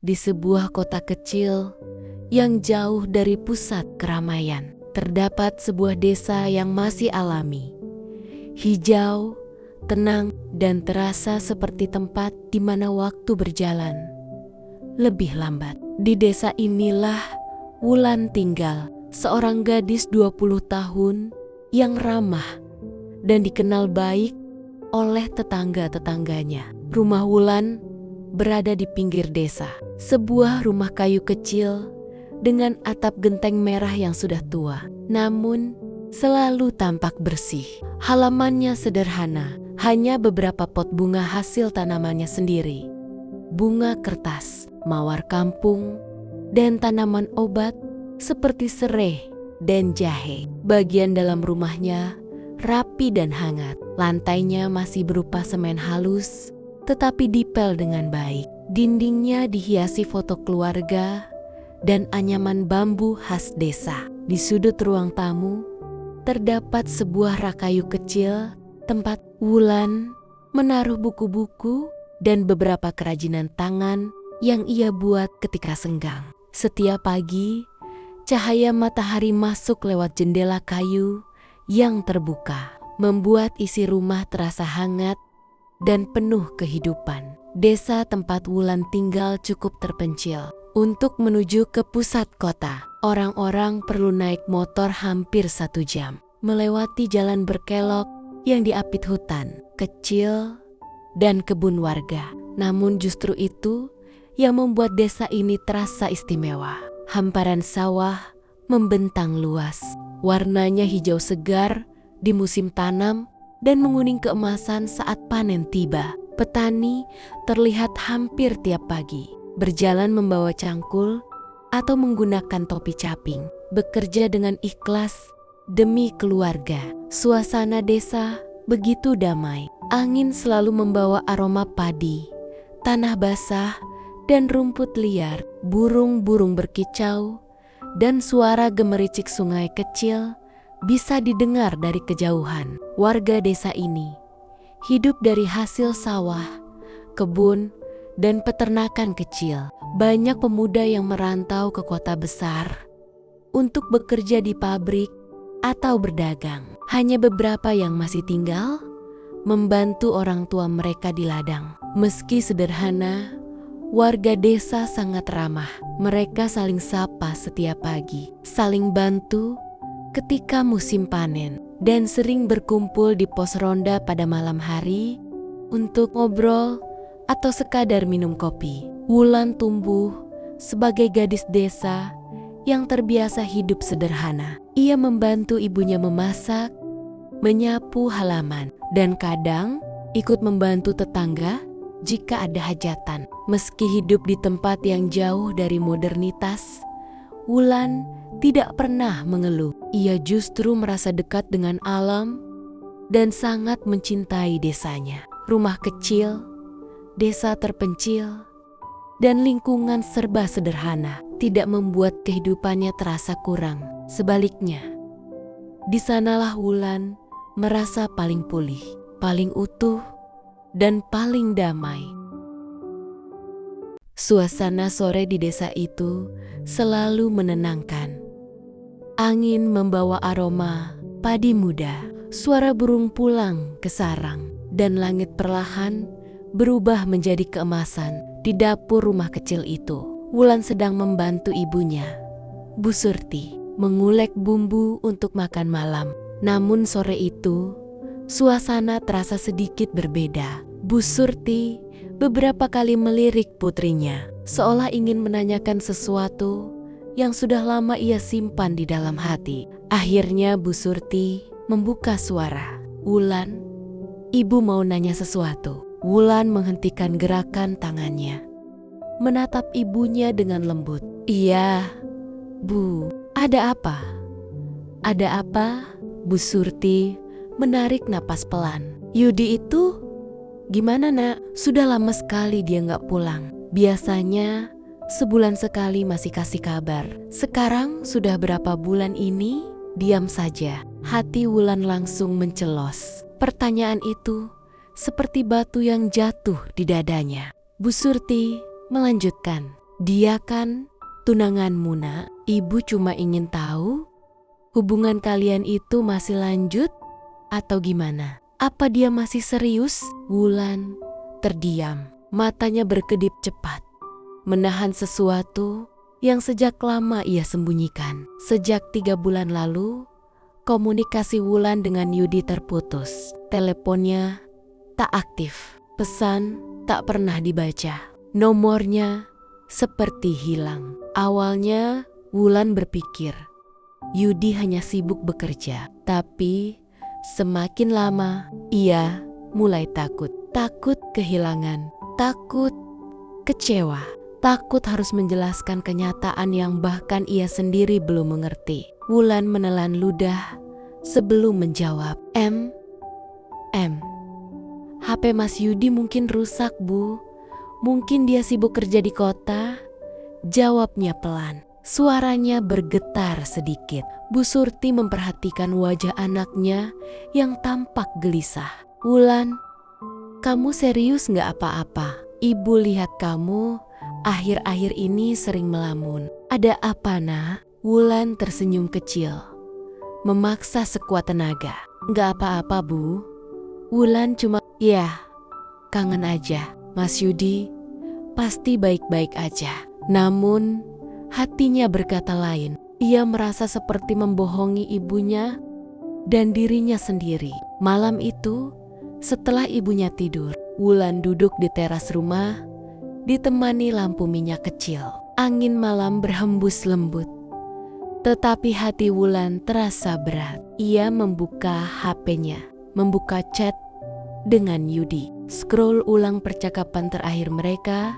di sebuah kota kecil yang jauh dari pusat keramaian. Terdapat sebuah desa yang masih alami, hijau, tenang, dan terasa seperti tempat di mana waktu berjalan lebih lambat. Di desa inilah Wulan tinggal, seorang gadis 20 tahun yang ramah dan dikenal baik oleh tetangga-tetangganya. Rumah Wulan berada di pinggir desa, sebuah rumah kayu kecil dengan atap genteng merah yang sudah tua, namun selalu tampak bersih. Halamannya sederhana, hanya beberapa pot bunga hasil tanamannya sendiri. Bunga kertas, mawar kampung, dan tanaman obat seperti serai dan jahe. Bagian dalam rumahnya rapi dan hangat. Lantainya masih berupa semen halus, tetapi dipel dengan baik. Dindingnya dihiasi foto keluarga dan anyaman bambu khas desa. Di sudut ruang tamu terdapat sebuah rak kayu kecil tempat Wulan menaruh buku-buku dan beberapa kerajinan tangan yang ia buat ketika senggang. Setiap pagi, cahaya matahari masuk lewat jendela kayu yang terbuka, membuat isi rumah terasa hangat dan penuh kehidupan. Desa tempat Wulan tinggal cukup terpencil. Untuk menuju ke pusat kota, orang-orang perlu naik motor hampir 1 jam, melewati jalan berkelok yang diapit hutan kecil dan kebun warga. Namun justru itu yang membuat desa ini terasa istimewa. Hamparan sawah membentang luas, warnanya hijau segar di musim tanam dan menguning keemasan saat panen tiba. Petani terlihat hampir tiap pagi, berjalan membawa cangkul atau menggunakan topi caping, bekerja dengan ikhlas demi keluarga. Suasana desa begitu damai. Angin selalu membawa aroma padi, tanah basah, dan rumput liar. Burung-burung berkicau dan suara gemericik sungai kecil bisa didengar dari kejauhan. Warga desa ini hidup dari hasil sawah, kebun, dan peternakan kecil. Banyak pemuda yang merantau ke kota besar untuk bekerja di pabrik atau berdagang. Hanya beberapa yang masih tinggal membantu orang tua mereka di ladang. Meski sederhana, warga desa sangat ramah. Mereka saling sapa setiap pagi, saling bantu ketika musim panen, dan sering berkumpul di pos ronda pada malam hari untuk ngobrol atau sekadar minum kopi. Wulan tumbuh sebagai gadis desa yang terbiasa hidup sederhana. Ia membantu ibunya memasak, menyapu halaman, dan kadang ikut membantu tetangga jika ada hajatan. Meski hidup di tempat yang jauh dari modernitas, Wulan tidak pernah mengeluh. Ia justru merasa dekat dengan alam dan sangat mencintai desanya. Rumah kecil, desa terpencil, dan lingkungan serba sederhana tidak membuat kehidupannya terasa kurang. Sebaliknya, di sanalah Wulan merasa paling pulih, paling utuh, dan paling damai. Suasana sore di desa itu selalu menenangkan. Angin membawa aroma padi muda, suara burung pulang ke sarang, dan langit perlahan berubah menjadi keemasan. Di dapur rumah kecil itu, Wulan sedang membantu ibunya, Bu Surti, mengulek bumbu untuk makan malam. Namun sore itu, suasana terasa sedikit berbeda. Bu Surti beberapa kali melirik putrinya, seolah ingin menanyakan sesuatu yang sudah lama ia simpan di dalam hati. Akhirnya Bu Surti membuka suara. "Wulan, ibu mau nanya sesuatu." Wulan menghentikan gerakan tangannya, menatap ibunya dengan lembut. "Iya, Bu, ada apa?" "Ada apa?" Bu Surti menarik napas pelan. "Yudi itu gimana, Nak? Sudah lama sekali dia nggak pulang. Biasanya sebulan sekali masih kasih kabar. Sekarang sudah berapa bulan ini diam saja." Hati Wulan langsung mencelos. Pertanyaan itu seperti batu yang jatuh di dadanya. Bu Surti melanjutkan, Dia kan tunanganmu, Nak. Ibu cuma ingin tahu hubungan kalian itu masih lanjut atau gimana? Apa dia masih serius? Wulan terdiam, matanya berkedip cepat, menahan sesuatu yang sejak lama ia sembunyikan. Sejak 3 bulan lalu, komunikasi Wulan dengan Yudi terputus. Teleponnya tak aktif, pesan tak pernah dibaca, nomornya seperti hilang. Awalnya Wulan berpikir Yudi hanya sibuk bekerja, tapi semakin lama ia mulai takut. Takut kehilangan, takut kecewa, takut harus menjelaskan kenyataan yang bahkan ia sendiri belum mengerti. Wulan menelan ludah sebelum menjawab. HP Mas Yudi mungkin rusak, Bu. Mungkin dia sibuk kerja di kota. Jawabnya pelan. Suaranya bergetar sedikit. Bu Surti memperhatikan wajah anaknya yang tampak gelisah. Wulan, kamu serius nggak apa-apa? Ibu lihat kamu akhir-akhir ini sering melamun. Ada apa, Nak? Wulan tersenyum kecil, memaksa sekuat tenaga. Nggak apa-apa, Bu. Wulan cuma, kangen aja. Mas Yudi pasti baik-baik aja. Namun hatinya berkata lain. Ia merasa seperti membohongi ibunya dan dirinya sendiri. Malam itu, setelah ibunya tidur, Wulan duduk di teras rumah, ditemani lampu minyak kecil. Angin malam berhembus lembut, tetapi hati Wulan terasa berat. Ia membuka HP-nya, membuka chat dengan Yudi. Scroll ulang percakapan terakhir mereka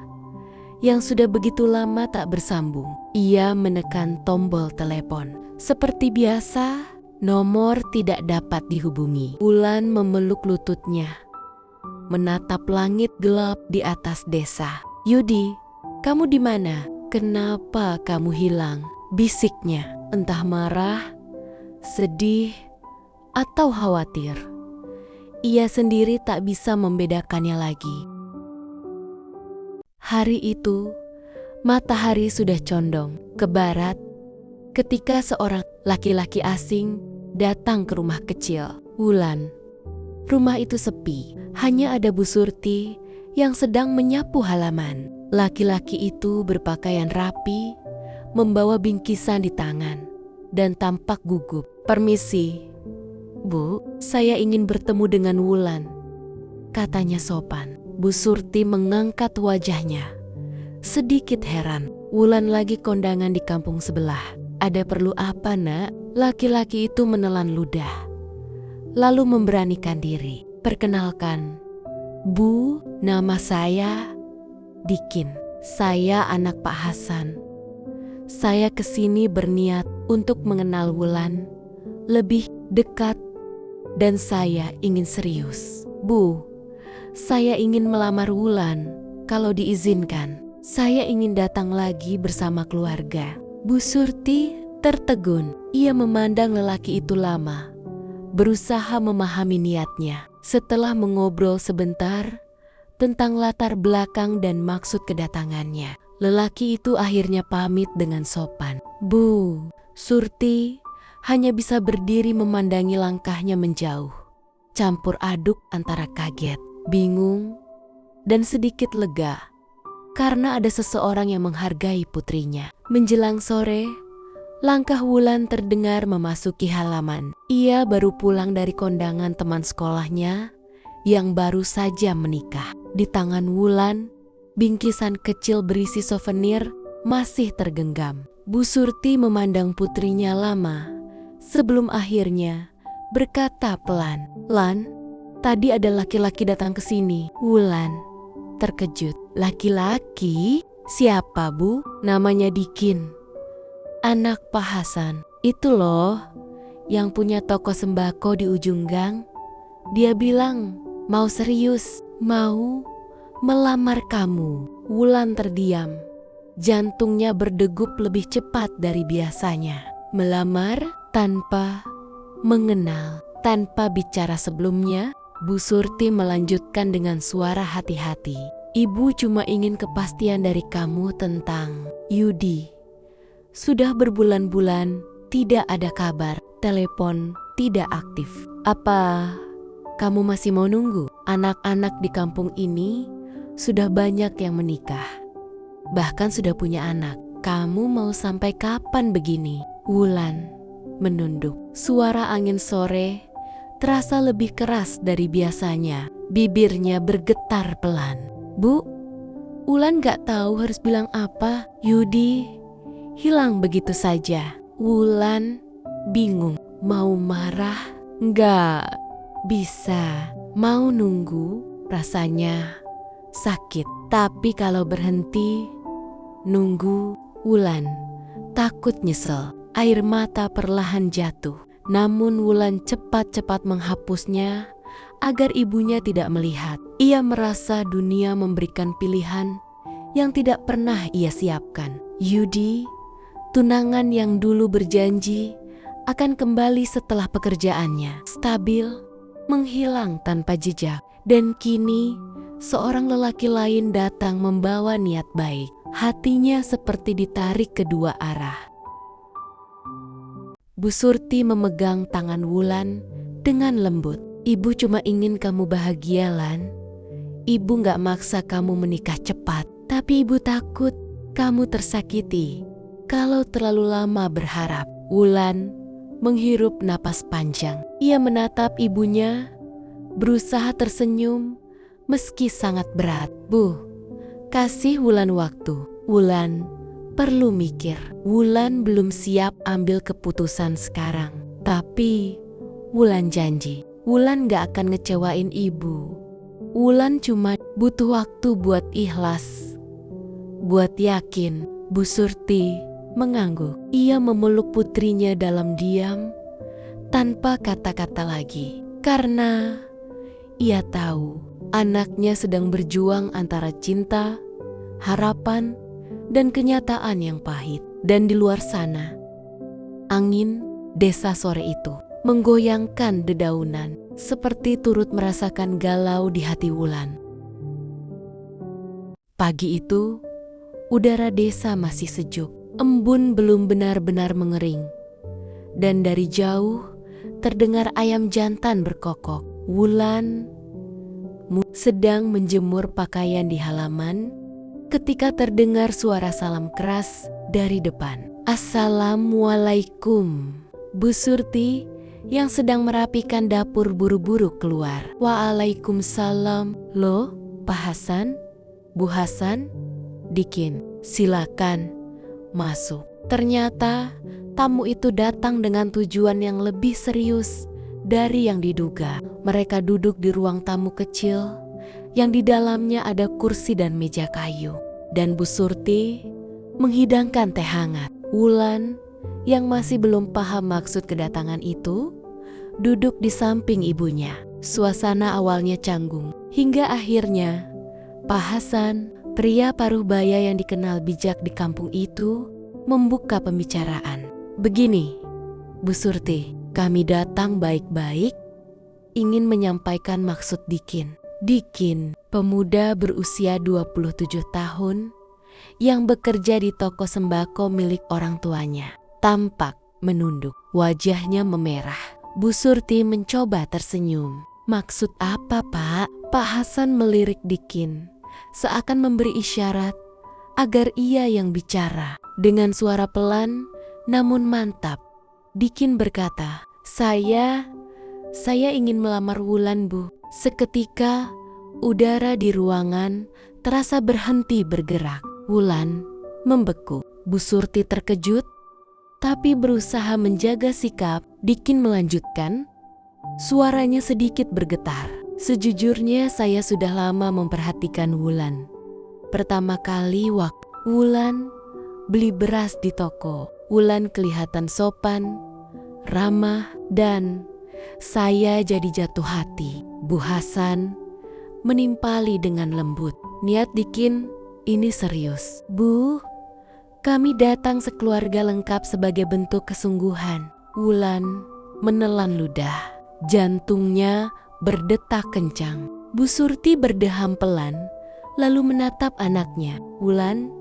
yang sudah begitu lama tak bersambung. Ia menekan tombol telepon. Seperti biasa, nomor tidak dapat dihubungi. Wulan memeluk lututnya, menatap langit gelap di atas desa. Yudi, kamu di mana? Kenapa kamu hilang? Bisiknya, entah marah, sedih, atau khawatir. Ia sendiri tak bisa membedakannya lagi. Hari itu, matahari sudah condong ke barat ketika seorang laki-laki asing datang ke rumah kecil Wulan. Rumah itu sepi, hanya ada Bu Surti yang sedang menyapu halaman. Laki-laki itu berpakaian rapi, membawa bingkisan di tangan, dan tampak gugup. Permisi, Bu, saya ingin bertemu dengan Wulan, katanya sopan. Bu Surti mengangkat wajahnya, sedikit heran. Wulan lagi kondangan di kampung sebelah. Ada perlu apa, Nak? Laki-laki itu menelan ludah, lalu memberanikan diri. Perkenalkan, Bu, nama saya Dikin. Saya anak Pak Hasan. Saya kesini berniat untuk mengenal Wulan lebih dekat dan saya ingin serius. Bu, saya ingin melamar Wulan. Kalau diizinkan, saya ingin datang lagi bersama keluarga. Bu Surti tertegun. Ia memandang lelaki itu lama, berusaha memahami niatnya. Setelah mengobrol sebentar tentang latar belakang dan maksud kedatangannya, lelaki itu akhirnya pamit dengan sopan. Bu Surti hanya bisa berdiri memandangi langkahnya menjauh, campur aduk antara kaget, bingung, dan sedikit lega karena ada seseorang yang menghargai putrinya. Menjelang sore, langkah Wulan terdengar memasuki halaman. Ia baru pulang dari kondangan teman sekolahnya yang baru saja menikah. Di tangan Wulan, bingkisan kecil berisi souvenir masih tergenggam. Bu Surti memandang putrinya lama sebelum akhirnya berkata pelan, "Lan, tadi ada laki-laki datang ke sini." Wulan terkejut. "Laki-laki? Siapa, Bu?" "Namanya Dikin. Anak Pak Hasan. Itu loh, yang punya toko sembako di ujung gang. Dia bilang mau serius, mau melamar kamu." Wulan terdiam. Jantungnya berdegup lebih cepat dari biasanya. Melamar tanpa mengenal, tanpa bicara sebelumnya, Bu Surti melanjutkan dengan suara hati-hati. Ibu cuma ingin kepastian dari kamu tentang Yudi. Sudah berbulan-bulan tidak ada kabar, telepon tidak aktif. Apa kamu masih mau nunggu? Anak-anak di kampung ini sudah banyak yang menikah, bahkan sudah punya anak. Kamu mau sampai kapan begini? Wulan menunduk. Suara angin sore terasa lebih keras dari biasanya. Bibirnya bergetar pelan. Bu, Wulan gak tahu harus bilang apa. Yudi hilang begitu saja. Wulan bingung. Mau marah? Nggak bisa. Mau nunggu? Rasanya sakit. Tapi kalau berhenti nunggu, Wulan takut nyesel. Air mata perlahan jatuh. Namun Wulan cepat-cepat menghapusnya agar ibunya tidak melihat. Ia merasa dunia memberikan pilihan yang tidak pernah ia siapkan. Yudi, tunangan yang dulu berjanji akan kembali setelah pekerjaannya stabil, menghilang tanpa jejak. Dan kini seorang lelaki lain datang membawa niat baik. Hatinya seperti ditarik kedua arah. Bu Surti memegang tangan Wulan dengan lembut. Ibu cuma ingin kamu bahagia, Lan. Ibu gak maksa kamu menikah cepat, tapi ibu takut kamu tersakiti kalau terlalu lama berharap. Wulan menghirup napas panjang. Ia menatap ibunya, berusaha tersenyum meski sangat berat. Bu, kasih Wulan waktu. Wulan perlu mikir. Wulan belum siap ambil keputusan sekarang. Tapi Wulan janji, Wulan gak akan ngecewain ibu. Wulan cuma butuh waktu buat ikhlas, buat yakin. Bu Surti mengangguk. Ia memeluk putrinya dalam diam, tanpa kata-kata lagi. Karena ia tahu anaknya sedang berjuang antara cinta, harapan, dan kenyataan yang pahit. Dan di luar sana, angin desa sore itu menggoyangkan dedaunan, seperti turut merasakan galau di hati Wulan. Pagi itu, udara desa masih sejuk. Embun belum benar-benar mengering. Dan dari jauh, terdengar ayam jantan berkokok. Wulan sedang menjemur pakaian di halaman ketika terdengar suara salam keras dari depan. Assalamualaikum. Bu Surti yang sedang merapikan dapur buru-buru keluar. Waalaikumsalam. Loh, Pak Hasan? Bu Hasan? Dikin, silakan masuk. Ternyata tamu itu datang dengan tujuan yang lebih serius dari yang diduga. Mereka duduk di ruang tamu kecil yang di dalamnya ada kursi dan meja kayu. Dan Bu Surti menghidangkan teh hangat. Wulan yang masih belum paham maksud kedatangan itu duduk di samping ibunya. Suasana awalnya canggung, hingga akhirnya Pak Hasan, pria paruh baya yang dikenal bijak di kampung itu, membuka pembicaraan. Begini, Bu Surti, kami datang baik-baik, ingin menyampaikan maksud Dikin. Dikin, pemuda berusia 27 tahun yang bekerja di toko sembako milik orang tuanya, tampak menunduk, wajahnya memerah. Bu Surti mencoba tersenyum. Maksud apa, Pak? Pak Hasan melirik Dikin, seakan memberi isyarat agar ia yang bicara. Dengan suara pelan namun mantap, Dikin berkata, Saya ingin melamar Wulan, Bu. Seketika udara di ruangan terasa berhenti bergerak. Wulan membeku. Bu Surti terkejut, tapi berusaha menjaga sikap. Dikin melanjutkan, suaranya sedikit bergetar. Sejujurnya saya sudah lama memperhatikan Wulan. Pertama kali waktu Wulan beli beras di toko, Wulan kelihatan sopan, ramah, dan saya jadi jatuh hati. Bu Hasan menimpali dengan lembut. Niat Dikin ini serius. Bu, kami datang sekeluarga lengkap sebagai bentuk kesungguhan. Wulan menelan ludah. Jantungnya berdetak kencang. Bu Surti berdeham pelan, lalu menatap anaknya. Wulan,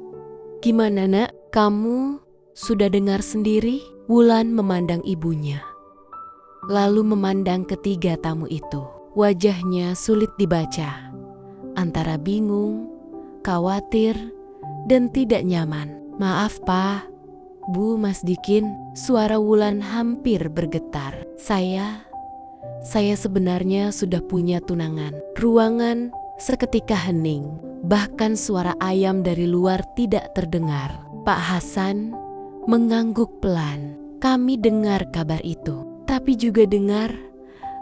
gimana nak? Kamu sudah dengar sendiri? Wulan memandang ibunya, lalu memandang ketiga tamu itu. Wajahnya sulit dibaca, antara bingung, khawatir, dan tidak nyaman. Maaf Pak, Bu, Mas Dikin, suara Wulan hampir bergetar. Saya sebenarnya sudah punya tunangan. Ruangan seketika hening, bahkan suara ayam dari luar tidak terdengar. Pak Hasan mengangguk pelan. Kami dengar kabar itu, tapi juga dengar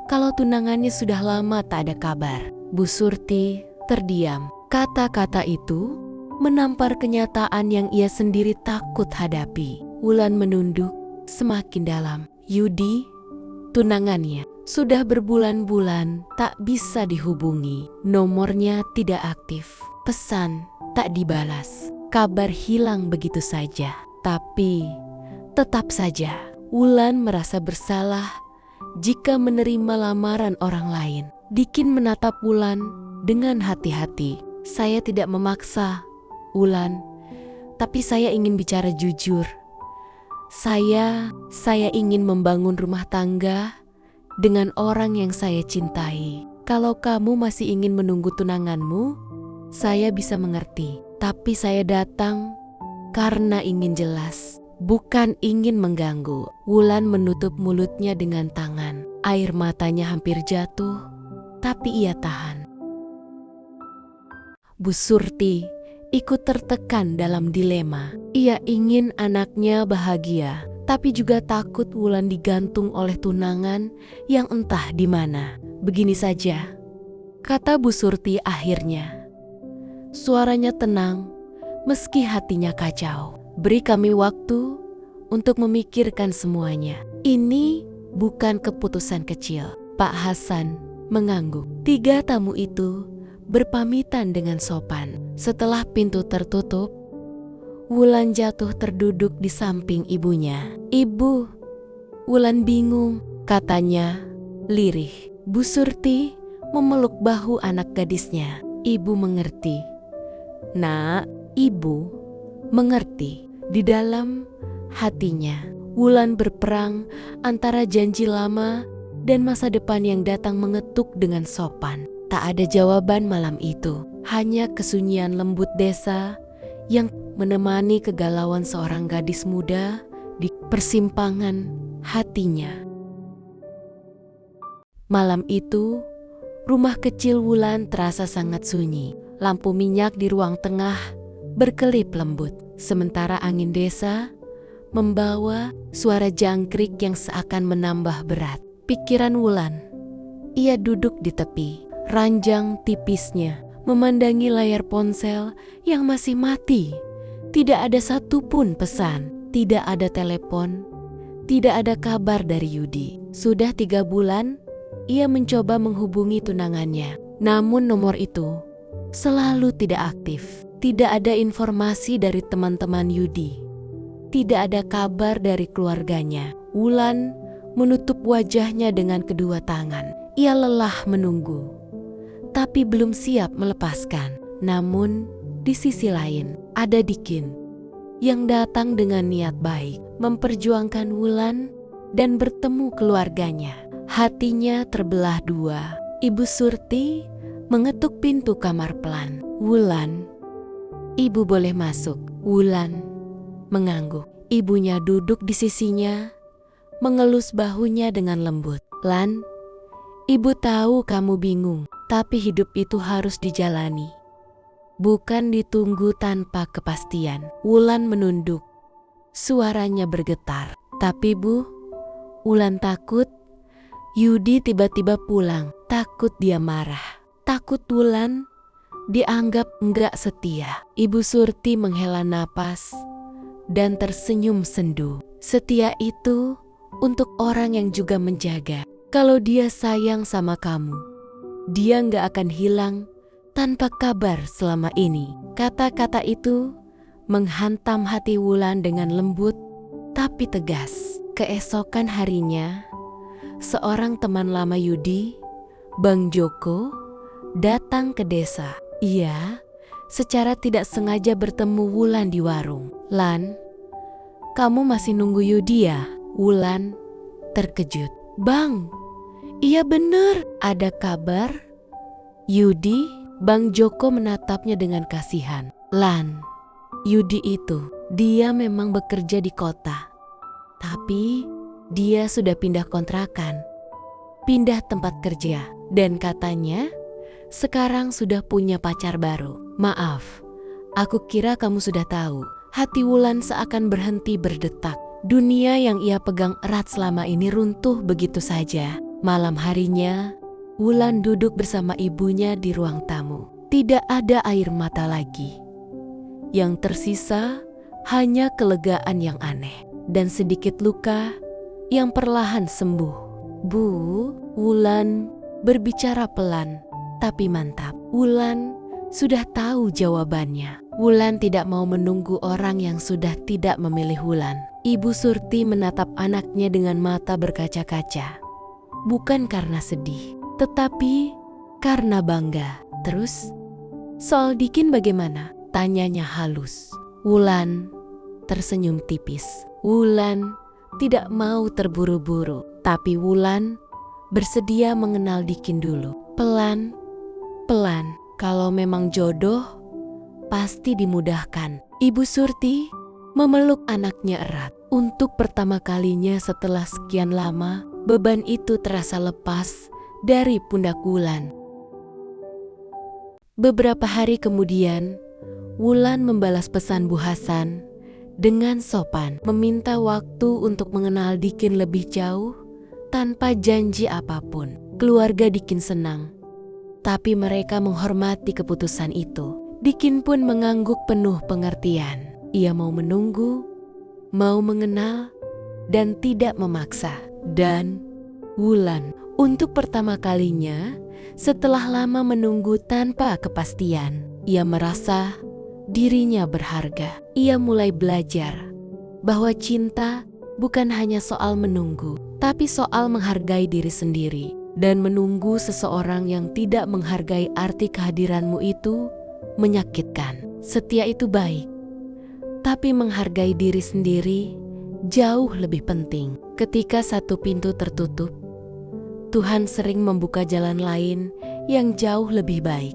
kalau tunangannya sudah lama tak ada kabar. Bu Surti terdiam. Kata-kata itu menampar kenyataan yang ia sendiri takut hadapi. Wulan menunduk semakin dalam. Yudi, tunangannya, sudah berbulan-bulan tak bisa dihubungi. Nomornya tidak aktif, pesan tak dibalas, kabar hilang begitu saja. Tapi tetap saja Wulan merasa bersalah jika menerima lamaran orang lain. Dikin menatap Wulan dengan hati-hati. Saya tidak memaksa, Wulan, tapi saya ingin bicara jujur. Saya ingin membangun rumah tangga dengan orang yang saya cintai. Kalau kamu masih ingin menunggu tunanganmu, saya bisa mengerti. Tapi saya datang karena ingin jelas, bukan ingin mengganggu. Wulan menutup mulutnya dengan tangan. Air matanya hampir jatuh, tapi ia tahan. Bu Surti ikut tertekan dalam dilema. Ia ingin anaknya bahagia, tapi juga takut Wulan digantung oleh tunangan yang entah di mana. Begini saja, kata Bu Surti akhirnya. Suaranya tenang, meski hatinya kacau. Beri kami waktu untuk memikirkan semuanya. Ini bukan keputusan kecil. Pak Hasan mengangguk. Tiga tamu itu berpamitan dengan sopan. Setelah pintu tertutup, Wulan jatuh terduduk di samping ibunya. Ibu, Wulan bingung, katanya lirih. Bu Surti memeluk bahu anak gadisnya. Ibu mengerti. Nak, ibu mengerti. Di dalam hatinya, Wulan berperang antara janji lama dan masa depan yang datang mengetuk dengan sopan. Tak ada jawaban malam itu, hanya kesunyian lembut desa yang menemani kegalauan seorang gadis muda di persimpangan hatinya. Malam itu, rumah kecil Wulan terasa sangat sunyi. Lampu minyak di ruang tengah berkelip lembut, sementara angin desa membawa suara jangkrik yang seakan menambah berat pikiran Wulan. Ia duduk di tepi, ranjang tipisnya memandangi layar ponsel yang masih mati. Tidak ada satupun pesan, tidak ada telepon, tidak ada kabar dari Yudi. Sudah 3 bulan ia mencoba menghubungi tunangannya, namun nomor itu selalu tidak aktif. Tidak ada informasi dari teman-teman Yudi, tidak ada kabar dari keluarganya. Wulan menutup wajahnya dengan kedua tangan. Ia lelah menunggu, tapi belum siap melepaskan. Namun di sisi lain ada Dikin yang datang dengan niat baik, memperjuangkan Wulan dan bertemu keluarganya. Hatinya terbelah dua. Ibu Surti mengetuk pintu kamar pelan. Wulan, ibu boleh masuk. Wulan mengangguk. Ibunya duduk di sisinya, mengelus bahunya dengan lembut. Lan, ibu tahu kamu bingung, tapi hidup itu harus dijalani, bukan ditunggu tanpa kepastian. Wulan menunduk, suaranya bergetar. Tapi Bu, Wulan takut Yudi tiba-tiba pulang, takut dia marah, takut Wulan dianggap enggak setia. Ibu Surti menghela napas dan tersenyum sendu. Setia itu untuk orang yang juga menjaga. Kalau dia sayang sama kamu, dia enggak akan hilang tanpa kabar selama ini. Kata-kata itu menghantam hati Wulan dengan lembut tapi tegas. Keesokan harinya, seorang teman lama Yudi, Bang Joko, datang ke desa. Ia secara tidak sengaja bertemu Wulan di warung. "Lan, kamu masih nunggu Yudi ya?" Wulan terkejut. "Bang, iya bener, ada kabar?" "Yudi?" Bang Joko menatapnya dengan kasihan. "Lan, Yudi itu, dia memang bekerja di kota. Tapi dia sudah pindah kontrakan, pindah tempat kerja. Dan katanya sekarang sudah punya pacar baru." "Maaf, aku kira kamu sudah tahu." Hati Wulan seakan berhenti berdetak. Dunia yang ia pegang erat selama ini runtuh begitu saja. Malam harinya, Wulan duduk bersama ibunya di ruang tamu. Tidak ada air mata lagi. Yang tersisa hanya kelegaan yang aneh dan sedikit luka yang perlahan sembuh. "Bu," Wulan berbicara pelan tapi mantap. Wulan sudah tahu jawabannya. Wulan tidak mau menunggu orang yang sudah tidak memilih Wulan. Ibu Surti menatap anaknya dengan mata berkaca-kaca. Bukan karena sedih, tetapi karena bangga. "Terus, soal Dikin bagaimana?" tanyanya halus. Wulan tersenyum tipis. Wulan tidak mau terburu-buru, tapi Wulan bersedia mengenal Dikin dulu. Pelan-pelan, kalau memang jodoh, pasti dimudahkan. Ibu Surti memeluk anaknya erat. Untuk pertama kalinya setelah sekian lama, beban itu terasa lepas dari pundak Wulan. Beberapa hari kemudian, Wulan membalas pesan Bu Hasan dengan sopan, meminta waktu untuk mengenal Dikin lebih jauh tanpa janji apapun. Keluarga Dikin senang, tapi mereka menghormati keputusan itu. Dikin pun mengangguk penuh pengertian. Ia mau menunggu, mau mengenal, dan tidak memaksa. Dan Wulan, untuk pertama kalinya setelah lama menunggu tanpa kepastian, ia merasa dirinya berharga. Ia mulai belajar bahwa cinta bukan hanya soal menunggu, tapi soal menghargai diri sendiri. Dan menunggu seseorang yang tidak menghargai arti kehadiranmu itu menyakitkan. Setia itu baik, tapi menghargai diri sendiri jauh lebih penting. Ketika satu pintu tertutup, Tuhan sering membuka jalan lain yang jauh lebih baik.